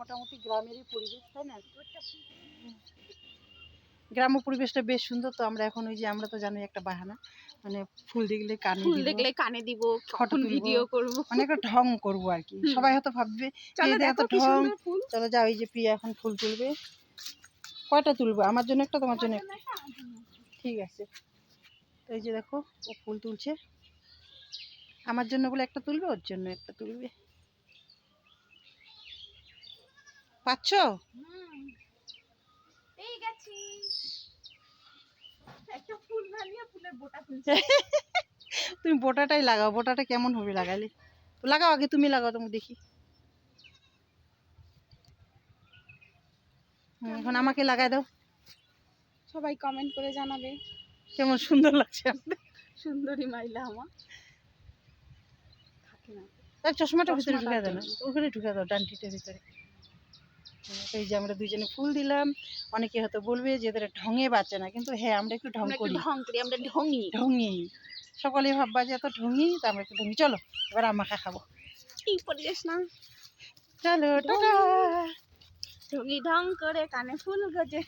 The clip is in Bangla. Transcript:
মোটামুটি গ্রামেরই পরিবেশ, তাই না? গ্রাম্য পরিবেশটা বেশ সুন্দর। তো আমরা এখন ওই যে আমরা তো জানি একটা বাহানা, মানে ফুল দেখলে কানে দিব, ফটো ভিডিও করব, মানে একটা ঢং করব আর কি। সবাই হয়তো ভাববে যে এত ঢং। চলো যাও, এই যে প্রিয়া এখন ফুল তুলবে। কয়টা তুলবো? আমার জন্য একটা, তোমার জন্য একটা? ঠিক আছে। তো এই যে দেখো ও ফুল তুলছে, আমার জন্য বলে একটা তুলবে, ওর জন্য একটা তুলবে। পাচ্ছ? তুমি বোটাটাই লাগাও, বোটাটা কেমন হবে লাগালে? তো লাগাও, আগে তুমি লাগাও, তুমি দেখি। এখন আমাকে লাগাই দাও, সবাই কমেন্ট করে জানাবে কেমন সুন্দর লাগছে। সুন্দরী মাইলা আমার। তার চশমাটা ভিতরে ঢুকে দাও না, ওখানে ঢুকে দাও ডান্টিটার ভিতরে। এই যে আমরা দুজনে ফুল দিলাম। অনেকে হয়তো বলবে যে এদের ঢঙে বাঁচে না, কিন্তু হ্যাঁ আমরা একটু ঢং করি, আমরা ঢঙি ঢঙি। সকলেই ভাববা যে এত ঢঙি, তো আমরা একটু ঢঙি। চলো এবার আমাকে খাবো, ঠিক পরিবেশ না? চলো টাটা। ঢঙি ঢং করে কানে ফুল গজে।